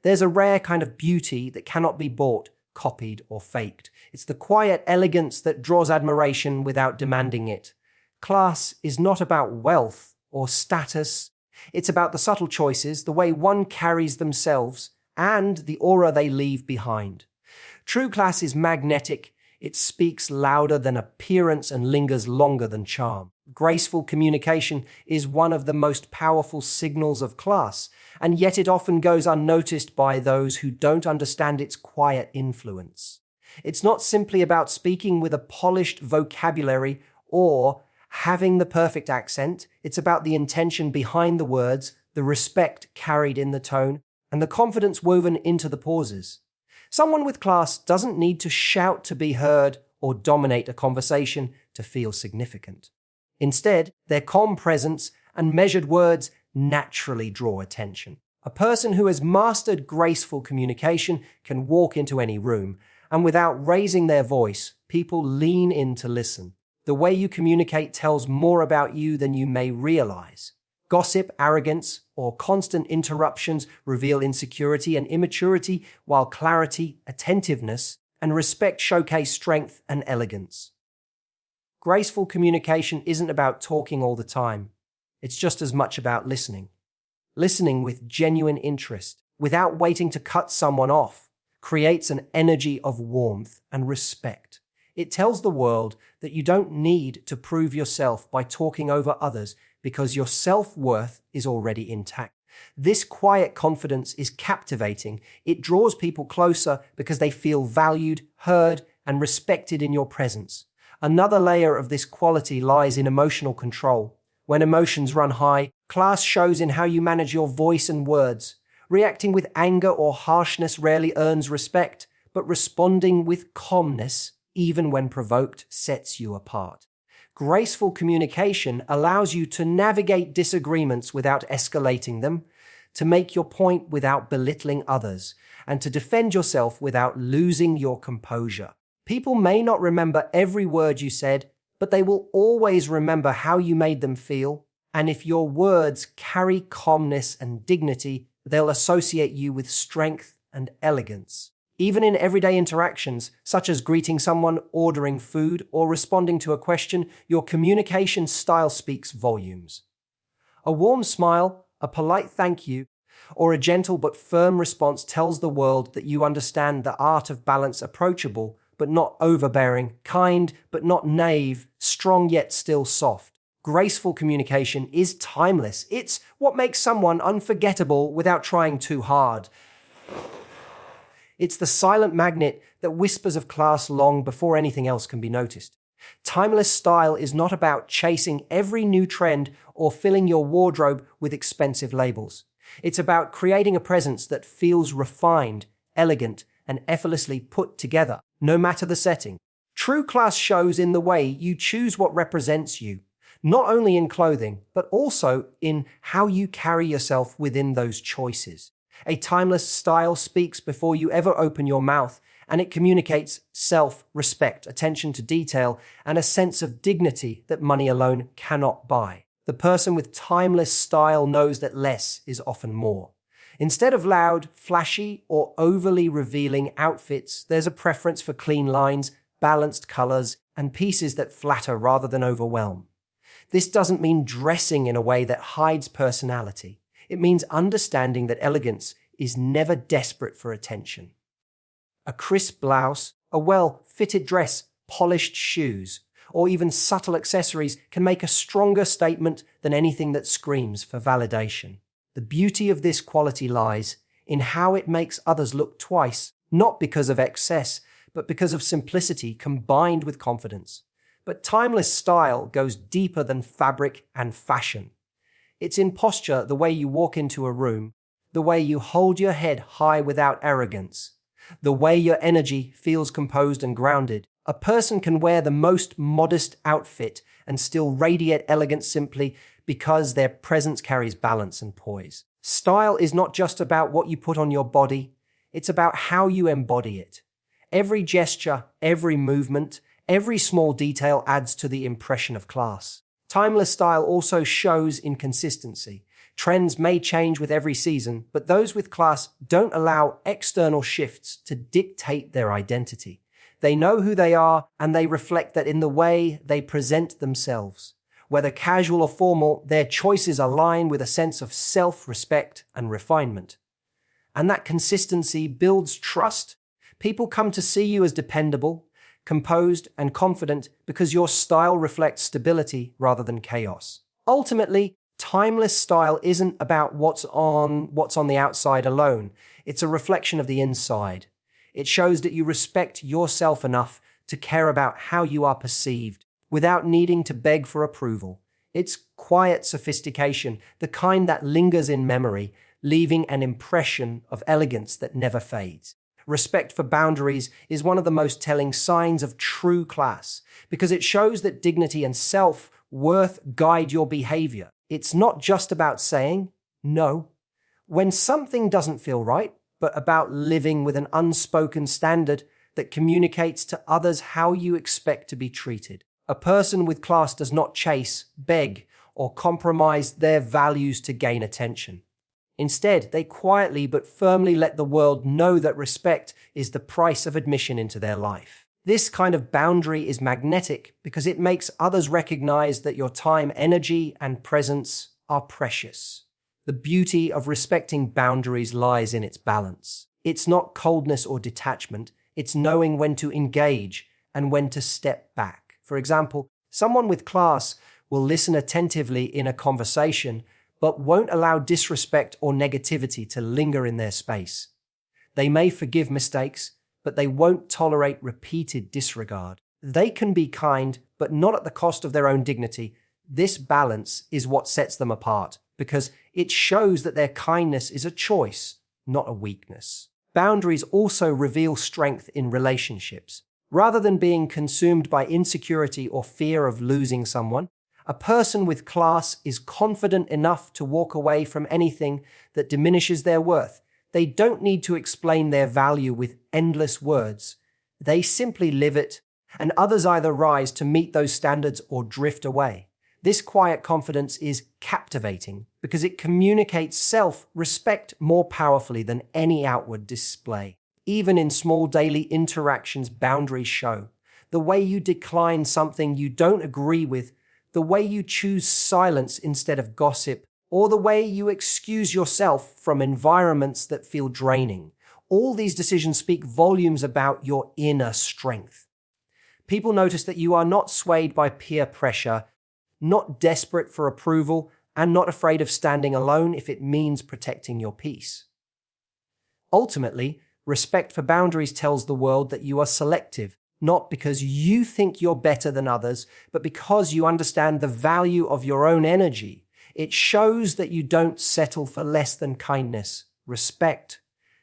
There's a rare kind of beauty that cannot be bought, copied, or faked. It's the quiet elegance that draws admiration without demanding it. Class is not about wealth or status. It's about the subtle choices, the way one carries themselves, and the aura they leave behind. True class is magnetic. It speaks louder than appearance and lingers longer than charm. Graceful communication is one of the most powerful signals of class, and yet it often goes unnoticed by those who don't understand its quiet influence. It's not simply about speaking with a polished vocabulary or having the perfect accent. It's about the intention behind the words, the respect carried in the tone, and the confidence woven into the pauses. Someone with class doesn't need to shout to be heard or dominate a conversation to feel significant. Instead, their calm presence and measured words naturally draw attention. A person who has mastered graceful communication can walk into any room, and without raising their voice, people lean in to listen. The way you communicate tells more about you than you may realize. Gossip, arrogance, or constant interruptions reveal insecurity and immaturity, while clarity, attentiveness, and respect showcase strength and elegance. Graceful communication isn't about talking all the time. It's just as much about listening. Listening with genuine interest, without waiting to cut someone off, creates an energy of warmth and respect. It tells the world that you don't need to prove yourself by talking over others because your self-worth is already intact. This quiet confidence is captivating. It draws people closer because they feel valued, heard, and respected in your presence. Another layer of this quality lies in emotional control. When emotions run high, class shows in how you manage your voice and words. Reacting with anger or harshness rarely earns respect, but responding with calmness, even when provoked, sets you apart. Graceful communication allows you to navigate disagreements without escalating them, to make your point without belittling others, and to defend yourself without losing your composure. People may not remember every word you said, but they will always remember how you made them feel, and if your words carry calmness and dignity, they'll associate you with strength and elegance. Even in everyday interactions, such as greeting someone, ordering food, or responding to a question, your communication style speaks volumes. A warm smile, a polite thank you, or a gentle but firm response tells the world that you understand the art of balance, approachable but not overbearing, kind but not naive, strong yet still soft. Graceful communication is timeless. It's what makes someone unforgettable without trying too hard. It's the silent magnet that whispers of class long before anything else can be noticed. Timeless style is not about chasing every new trend or filling your wardrobe with expensive labels. It's about creating a presence that feels refined, elegant, and effortlessly put together, no matter the setting. True class shows in the way you choose what represents you, not only in clothing, but also in how you carry yourself within those choices. A timeless style speaks before you ever open your mouth, and it communicates self-respect, attention to detail, and a sense of dignity that money alone cannot buy. The person with timeless style knows that less is often more. Instead of loud, flashy, or overly revealing outfits, there's a preference for clean lines, balanced colors, and pieces that flatter rather than overwhelm. This doesn't mean dressing in a way that hides personality. It means understanding that elegance is never desperate for attention. A crisp blouse, a well-fitted dress, polished shoes, or even subtle accessories can make a stronger statement than anything that screams for validation. The beauty of this quality lies in how it makes others look twice, not because of excess, but because of simplicity combined with confidence. But timeless style goes deeper than fabric and fashion. It's in posture, the way you walk into a room, the way you hold your head high without arrogance, the way your energy feels composed and grounded. A person can wear the most modest outfit and still radiate elegance simply because their presence carries balance and poise. Style is not just about what you put on your body, it's about how you embody it. Every gesture, every movement, every small detail adds to the impression of class. Timeless style also shows in consistency. Trends may change with every season, but those with class don't allow external shifts to dictate their identity. They know who they are, and they reflect that in the way they present themselves. Whether casual or formal, their choices align with a sense of self-respect and refinement. And that consistency builds trust. People come to see you as dependable, composed, and confident because your style reflects stability rather than chaos. Ultimately, timeless style isn't about what's on the outside alone. It's a reflection of the inside. It shows that you respect yourself enough to care about how you are perceived without needing to beg for approval. It's quiet sophistication, the kind that lingers in memory, leaving an impression of elegance that never fades. Respect for boundaries is one of the most telling signs of true class because it shows that dignity and self-worth guide your behavior. It's not just about saying no when something doesn't feel right, but about living with an unspoken standard that communicates to others how you expect to be treated. A person with class does not chase, beg, or compromise their values to gain attention. Instead, they quietly but firmly let the world know that respect is the price of admission into their life. This kind of boundary is magnetic because it makes others recognize that your time, energy, and presence are precious. The beauty of respecting boundaries lies in its balance. It's not coldness or detachment, it's knowing when to engage and when to step back. For example, someone with class will listen attentively in a conversation, but won't allow disrespect or negativity to linger in their space. They may forgive mistakes, but they won't tolerate repeated disregard. They can be kind, but not at the cost of their own dignity. This balance is what sets them apart, because it shows that their kindness is a choice, not a weakness. Boundaries also reveal strength in relationships. Rather than being consumed by insecurity or fear of losing someone, a person with class is confident enough to walk away from anything that diminishes their worth. They don't need to explain their value with endless words. They simply live it, and others either rise to meet those standards or drift away. This quiet confidence is captivating because it communicates self-respect more powerfully than any outward display. Even in small daily interactions, boundaries show. The way you decline something you don't agree with, the way you choose silence instead of gossip, or the way you excuse yourself from environments that feel draining. All these decisions speak volumes about your inner strength. People notice that you are not swayed by peer pressure, not desperate for approval, and not afraid of standing alone if it means protecting your peace. Ultimately, respect for boundaries tells the world that you are selective, not because you think you're better than others, but because you understand the value of your own energy. It shows that you don't settle for less than kindness, respect,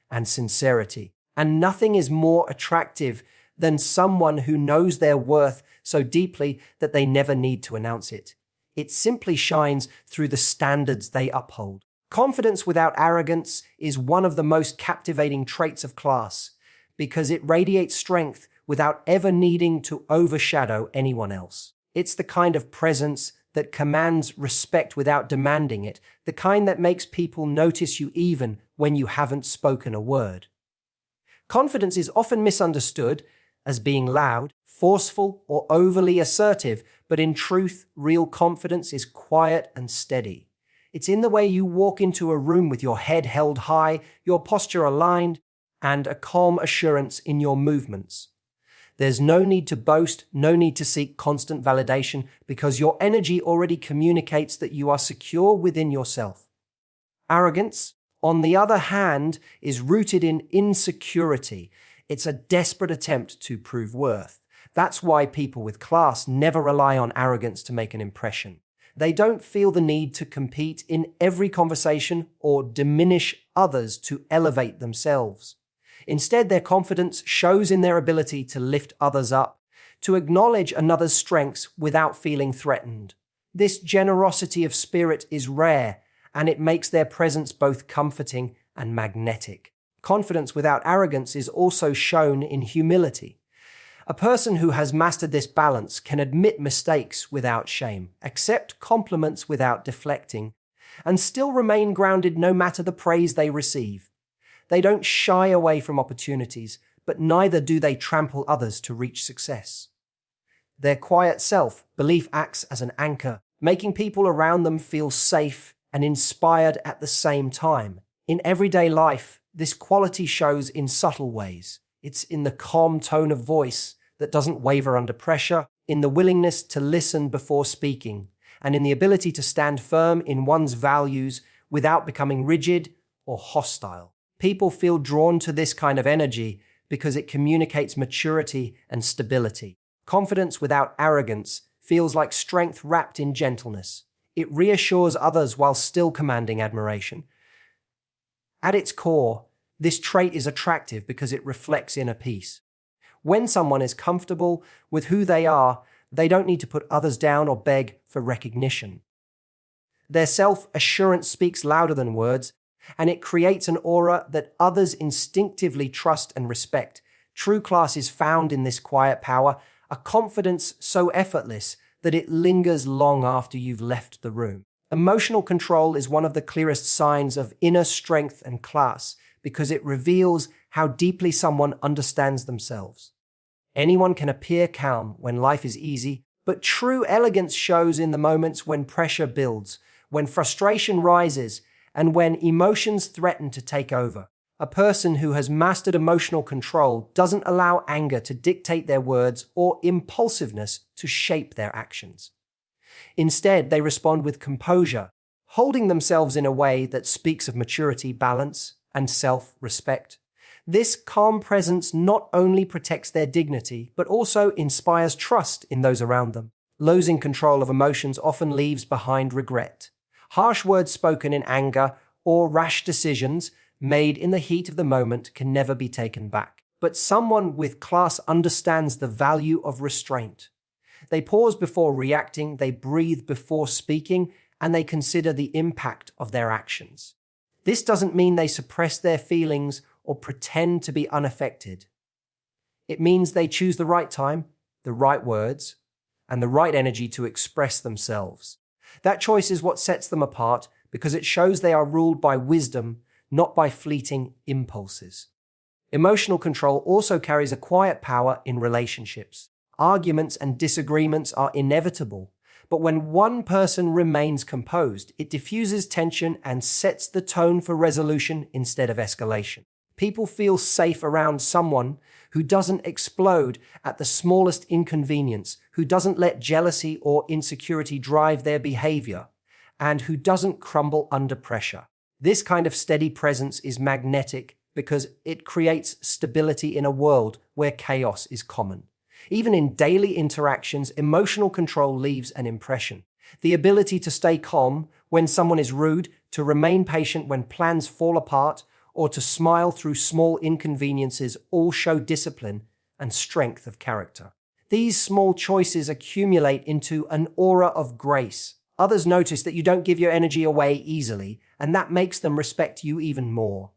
and sincerity. And nothing is more attractive than someone who knows their worth so deeply that they never need to announce it. It simply shines through the standards they uphold. Confidence without arrogance is one of the most captivating traits of class because it radiates strength without ever needing to overshadow anyone else. It's the kind of presence that commands respect without demanding it, the kind that makes people notice you even when you haven't spoken a word. Confidence is often misunderstood as being loud, forceful, or overly assertive, but in truth, real confidence is quiet and steady. It's in the way you walk into a room with your head held high, your posture aligned, and a calm assurance in your movements. There's no need to boast, no need to seek constant validation, because your energy already communicates that you are secure within yourself. Arrogance, on the other hand, is rooted in insecurity. It's a desperate attempt to prove worth. That's why people with class never rely on arrogance to make an impression. They don't feel the need to compete in every conversation or diminish others to elevate themselves. Instead, their confidence shows in their ability to lift others up, to acknowledge another's strengths without feeling threatened. This generosity of spirit is rare, and it makes their presence both comforting and magnetic. Confidence without arrogance is also shown in humility. A person who has mastered this balance can admit mistakes without shame, accept compliments without deflecting, and still remain grounded no matter the praise they receive. They don't shy away from opportunities, but neither do they trample others to reach success. Their quiet self-belief acts as an anchor, making people around them feel safe and inspired at the same time. In everyday life, this quality shows in subtle ways. It's in the calm tone of voice that doesn't waver under pressure, in the willingness to listen before speaking, and in the ability to stand firm in one's values without becoming rigid or hostile. People feel drawn to this kind of energy because it communicates maturity and stability. Confidence without arrogance feels like strength wrapped in gentleness. It reassures others while still commanding admiration. At its core, this trait is attractive because it reflects inner peace. When someone is comfortable with who they are, they don't need to put others down or beg for recognition. Their self-assurance speaks louder than words, and it creates an aura that others instinctively trust and respect. True class is found in this quiet power, a confidence so effortless that it lingers long after you've left the room. Emotional control is one of the clearest signs of inner strength and class because it reveals how deeply someone understands themselves. Anyone can appear calm when life is easy, but true elegance shows in the moments when pressure builds, when frustration rises, and when emotions threaten to take over. A person who has mastered emotional control doesn't allow anger to dictate their words or impulsiveness to shape their actions. Instead, they respond with composure, holding themselves in a way that speaks of maturity, balance, and self-respect. This calm presence not only protects their dignity, but also inspires trust in those around them. Losing control of emotions often leaves behind regret. Harsh words spoken in anger or rash decisions made in the heat of the moment can never be taken back. But someone with class understands the value of restraint. They pause before reacting, they breathe before speaking, and they consider the impact of their actions. This doesn't mean they suppress their feelings or pretend to be unaffected. It means they choose the right time, the right words, and the right energy to express themselves. That choice is what sets them apart because it shows they are ruled by wisdom, not by fleeting impulses. Emotional control also carries a quiet power in relationships. Arguments and disagreements are inevitable, but when one person remains composed, it diffuses tension and sets the tone for resolution instead of escalation. People feel safe around someone who doesn't explode at the smallest inconvenience, who doesn't let jealousy or insecurity drive their behavior, and who doesn't crumble under pressure. This kind of steady presence is magnetic because it creates stability in a world where chaos is common. Even in daily interactions, emotional control leaves an impression. The ability to stay calm when someone is rude, to remain patient when plans fall apart, or to smile through small inconveniences all show discipline and strength of character. These small choices accumulate into an aura of grace. Others notice that you don't give your energy away easily, and that makes them respect you even more.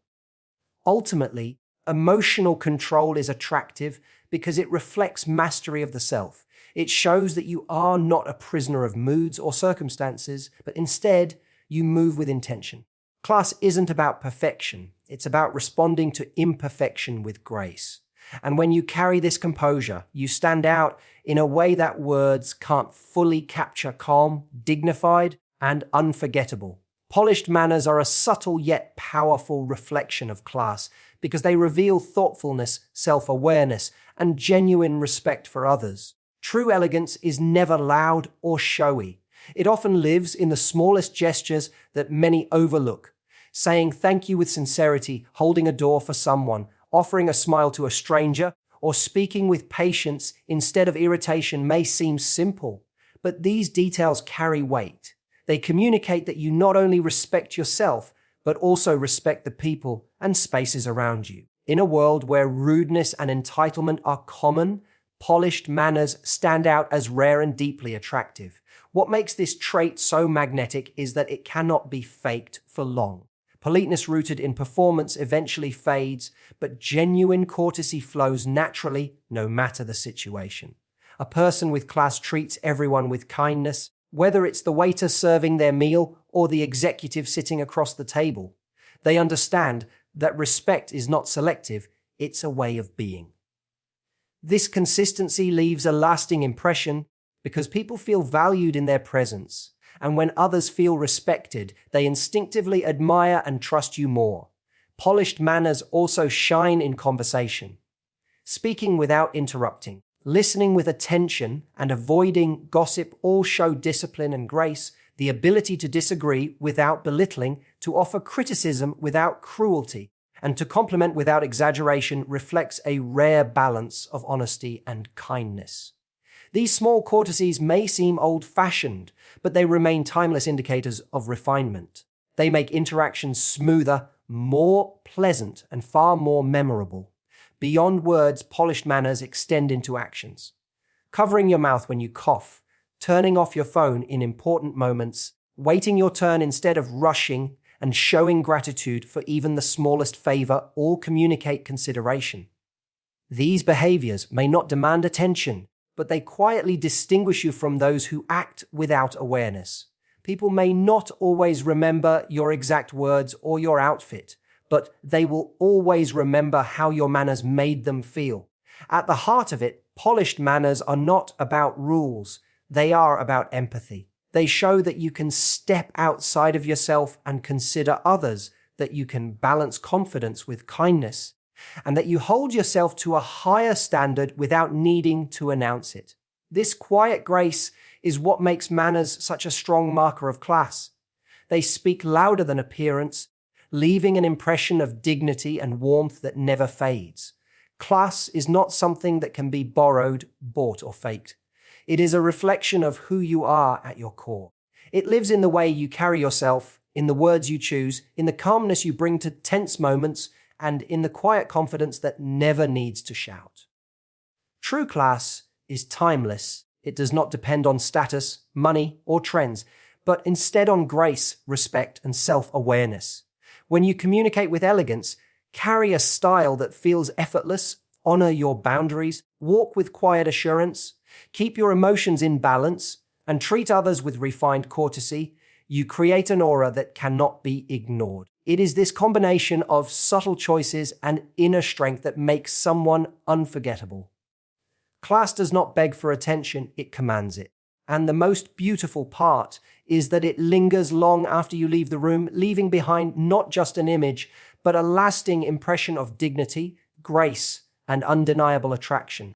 Ultimately, emotional control is attractive because it reflects mastery of the self. It shows that you are not a prisoner of moods or circumstances, but instead, you move with intention. Class isn't about perfection. It's about responding to imperfection with grace. And when you carry this composure, you stand out in a way that words can't fully capture: calm, dignified, and unforgettable. Polished manners are a subtle yet powerful reflection of class because they reveal thoughtfulness, self-awareness, and genuine respect for others. True elegance is never loud or showy. It often lives in the smallest gestures that many overlook. Saying thank you with sincerity, holding a door for someone, offering a smile to a stranger, or speaking with patience instead of irritation may seem simple, but these details carry weight. They communicate that you not only respect yourself, but also respect the people and spaces around you. In a world where rudeness and entitlement are common, polished manners stand out as rare and deeply attractive. What makes this trait so magnetic is that it cannot be faked for long. Politeness rooted in performance eventually fades, but genuine courtesy flows naturally no matter the situation. A person with class treats everyone with kindness, whether it's the waiter serving their meal or the executive sitting across the table. They understand that respect is not selective, it's a way of being. This consistency leaves a lasting impression because people feel valued in their presence, and when others feel respected, they instinctively admire and trust you more. Polished manners also shine in conversation. Speaking without interrupting, listening with attention, and avoiding gossip all show discipline and grace, the ability to disagree without belittling, to offer criticism without cruelty, and to compliment without exaggeration reflects a rare balance of honesty and kindness. These small courtesies may seem old-fashioned, but they remain timeless indicators of refinement. They make interactions smoother, more pleasant, and far more memorable. Beyond words, polished manners extend into actions. Covering your mouth when you cough, turning off your phone in important moments, waiting your turn instead of rushing, and showing gratitude for even the smallest favor all communicate consideration. These behaviors may not demand attention, but they quietly distinguish you from those who act without awareness. People may not always remember your exact words or your outfit, but they will always remember how your manners made them feel. At the heart of it, polished manners are not about rules. They are about empathy. They show that you can step outside of yourself and consider others, that you can balance confidence with kindness, and that you hold yourself to a higher standard without needing to announce it. This quiet grace is what makes manners such a strong marker of class. They speak louder than appearance, leaving an impression of dignity and warmth that never fades. Class is not something that can be borrowed, bought, or faked. It is a reflection of who you are at your core. It lives in the way you carry yourself, in the words you choose, in the calmness you bring to tense moments, and in the quiet confidence that never needs to shout. True class is timeless. It does not depend on status, money, or trends, but instead on grace, respect, and self-awareness. When you communicate with elegance, carry a style that feels effortless, honor your boundaries, walk with quiet assurance, keep your emotions in balance, and treat others with refined courtesy, you create an aura that cannot be ignored. It is this combination of subtle choices and inner strength that makes someone unforgettable. Class does not beg for attention, it commands it. And the most beautiful part is that it lingers long after you leave the room, leaving behind not just an image, but a lasting impression of dignity, grace, and undeniable attraction.